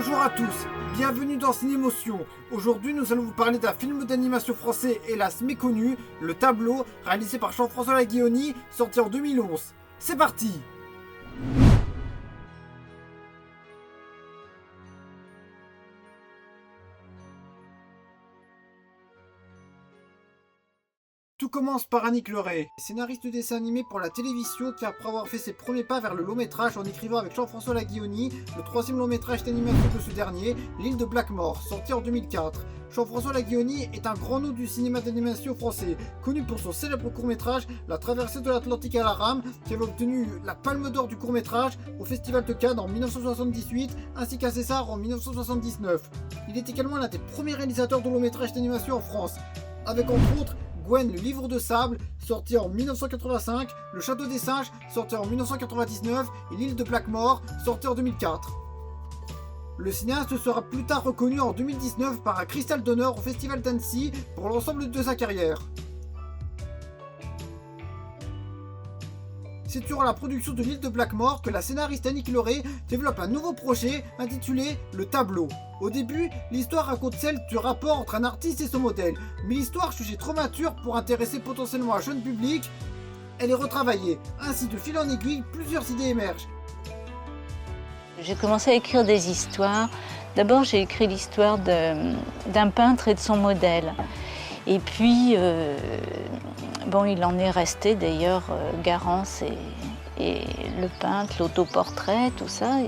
Bonjour à tous, bienvenue dans Cinémotion. Aujourd'hui nous allons vous parler d'un film d'animation français hélas méconnu, Le Tableau, réalisé par Jean-François Laguioni, sorti en 2011. C'est parti! Tout commence par Annick Leray, scénariste de dessin animé pour la télévision qui, après avoir fait ses premiers pas vers le long métrage en écrivant avec Jean-François Laguioni le troisième long métrage d'animation de ce dernier, L'île de Blackmore, sorti en 2004. Jean-François Laguioni est un grand nom du cinéma d'animation français, connu pour son célèbre court-métrage La traversée de l'Atlantique à la rame, qui avait obtenu la Palme d'Or du court-métrage au Festival de Cannes en 1978, ainsi qu'à César en 1979. Il est également l'un des premiers réalisateurs de long métrage d'animation en France, avec entre autres Gwen, le livre de sable, sorti en 1985, Le château des singes, sorti en 1999, et L'île de Blackmore, sorti en 2004. Le cinéaste sera plus tard reconnu en 2019 par un cristal d'honneur au Festival d'Annecy pour l'ensemble de sa carrière. C'est durant la production de L'île de Blackmore que la scénariste Annick Leray développe un nouveau projet intitulé Le Tableau. Au début, l'histoire raconte celle du rapport entre un artiste et son modèle, mais l'histoire jugée trop mature pour intéresser potentiellement un jeune public, elle est retravaillée. Ainsi, de fil en aiguille, plusieurs idées émergent. J'ai commencé à écrire des histoires. D'abord, j'ai écrit l'histoire d'un peintre et de son modèle. Et puis, bon, il en est resté d'ailleurs Garance et le peintre, l'autoportrait, tout ça.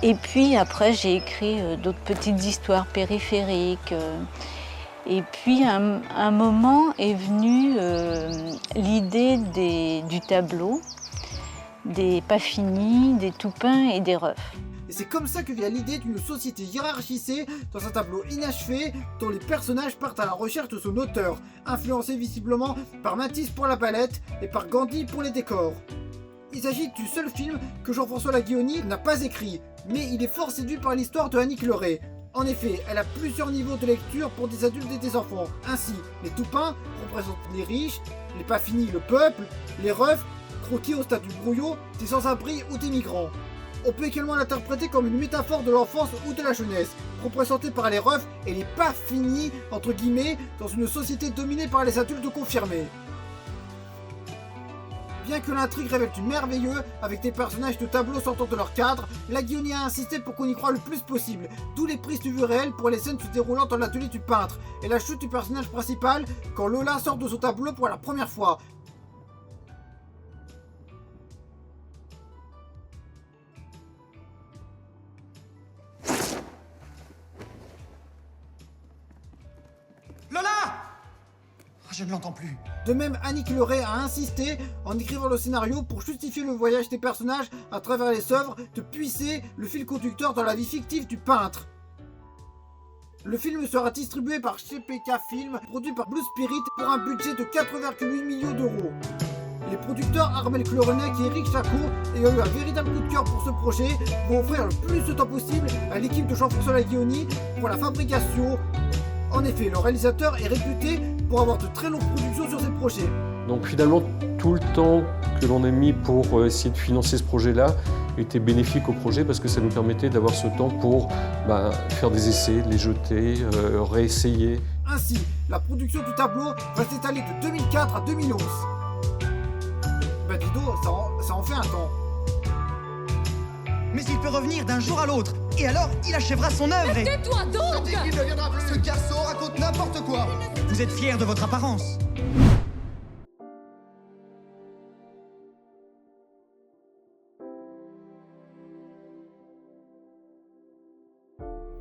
Et puis après, j'ai écrit d'autres petites histoires périphériques. Et puis, à un moment est venue l'idée du tableau, des pas finis, des tout peints et des refs. Et c'est comme ça que vient l'idée d'une société hiérarchisée dans un tableau inachevé dont les personnages partent à la recherche de son auteur, influencé visiblement par Matisse pour la palette et par Gandhi pour les décors. Il s'agit du seul film que Jean-François Laguioni n'a pas écrit, mais il est fort séduit par l'histoire de Annick Leray. En effet, elle a plusieurs niveaux de lecture pour des adultes et des enfants. Ainsi, les tout peints représentent les riches, les pas finis le peuple, les refs, croquis au stade du brouillon, des sans-abri ou des migrants. On peut également l'interpréter comme une métaphore de l'enfance ou de la jeunesse, représentée par les refs et les pas finis, entre guillemets, dans une société dominée par les adultes confirmés. Bien que l'intrigue révèle du merveilleux, avec des personnages de tableaux sortant de leur cadre, Laguioni a insisté pour qu'on y croie le plus possible, d'où les prises de vue réelles pour les scènes se déroulant dans l'atelier du peintre, et la chute du personnage principal quand Lola sort de son tableau pour la première fois. Lola! Je ne l'entends plus. De même, Annick Leray a insisté, en écrivant le scénario, pour justifier le voyage des personnages à travers les œuvres, de puiser le fil conducteur dans la vie fictive du peintre. Le film sera distribué par CPK Film, produit par Blue Spirit, pour un budget de 4,8 millions d'euros. Les producteurs Armel Clorenec et Eric Chacour, ayant eu un véritable coup de cœur pour ce projet, vont offrir le plus de temps possible à l'équipe de Jean-François Laguioni pour la fabrication. En effet, le réalisateur est réputé pour avoir de très longues productions sur ses projets. Donc finalement, tout le temps que l'on a mis pour essayer de financer ce projet-là était bénéfique au projet parce que ça nous permettait d'avoir ce temps pour faire des essais, les jeter, réessayer. Ainsi, la production du tableau va s'étaler de 2004 à 2011. Dis donc, ça en fait un temps. Mais il peut revenir d'un jour à l'autre, et alors il achèvera son œuvre et... Tais-toi donc! Dès qu'il ne viendra plus, ce garçon raconte n'importe quoi. Vous êtes fiers de votre apparence.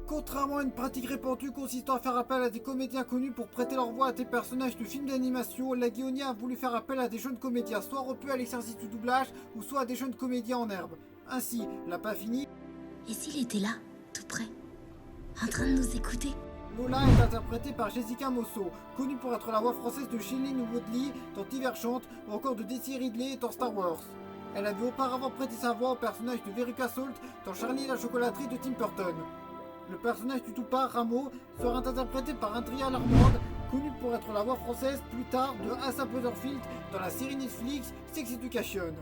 Contrairement à une pratique répandue consistant à faire appel à des comédiens connus pour prêter leur voix à des personnages de films d'animation, Laguioni a voulu faire appel à des jeunes comédiens, soit repus à l'exercice du doublage, ou soit à des jeunes comédiens en herbe. Ainsi, La Pas Fini... Et s'il était là, tout près, en train de nous écouter? Lola est interprétée par Jessica Mosso, connue pour être la voix française de Shailene Woodley dans Divergente, ou encore de Daisy Ridley dans Star Wars. Elle avait auparavant prêté sa voix au personnage de Veruca Salt dans Charlie et la chocolaterie de Tim Burton. Le personnage du Toupard, Rameau, sera interprété par Andrea Larmande, connue pour être la voix française plus tard de Asa Butterfield dans la série Netflix Sex Education.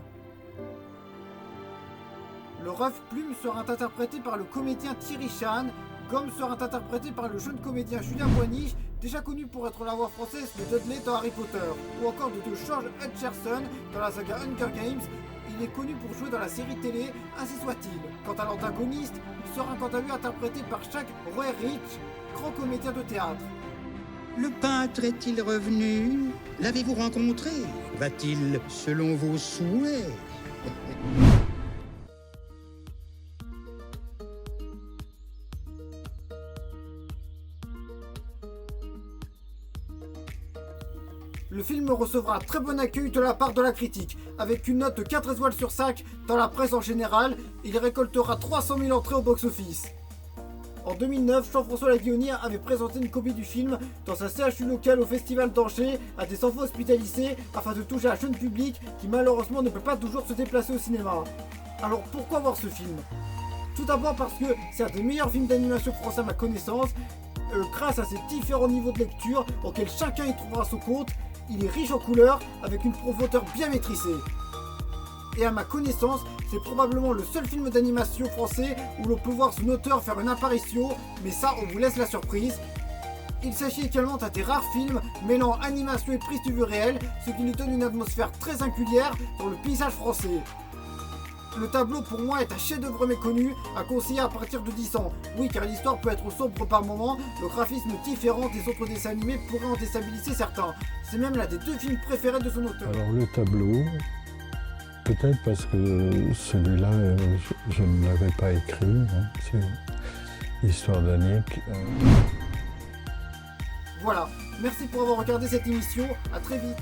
Le Ruff Plume sera interprété par le comédien Thierry Chan, Gomme sera interprété par le jeune comédien Julien Boigny, déjà connu pour être la voix française de Dudley dans Harry Potter, ou encore de George Hutcherson dans la saga Hunger Games. Il est connu pour jouer dans la série télé, ainsi soit-il. Quant à l'antagoniste, il sera quant à lui interprété par Jack Roerich, grand comédien de théâtre. Le peintre est-il revenu? L'avez-vous rencontré? Va-t-il selon vos souhaits? Le film recevra un très bon accueil de la part de la critique, avec une note de 4 étoiles sur 5 dans la presse en général. Il récoltera 300 000 entrées au box-office. En 2009, Jean-François Laguioni avait présenté une copie du film dans sa CHU locale au Festival d'Angers à des enfants hospitalisés afin de toucher un jeune public qui malheureusement ne peut pas toujours se déplacer au cinéma. Alors pourquoi voir ce film? Tout d'abord parce que c'est un des meilleurs films d'animation français à ma connaissance, grâce à ses différents niveaux de lecture auxquels chacun y trouvera son compte. Il est riche en couleurs, avec une profondeur bien maîtrisée. Et à ma connaissance, c'est probablement le seul film d'animation français où l'on peut voir son auteur faire une apparition, mais ça on vous laisse la surprise. Il s'agit également d'un des rares films mêlant animation et prise de vue réelle, ce qui lui donne une atmosphère très singulière dans le paysage français. Le tableau pour moi est un chef-d'œuvre méconnu, à conseiller à partir de 10 ans. Oui, car l'histoire peut être sombre par moments, le graphisme différent des autres dessins animés pourrait en déstabiliser certains. C'est même l'un des 2 films préférés de son auteur. Alors le tableau, peut-être parce que celui-là, je ne l'avais pas écrit, hein. C'est l'histoire d'Annick. Voilà, merci pour avoir regardé cette émission, à très vite.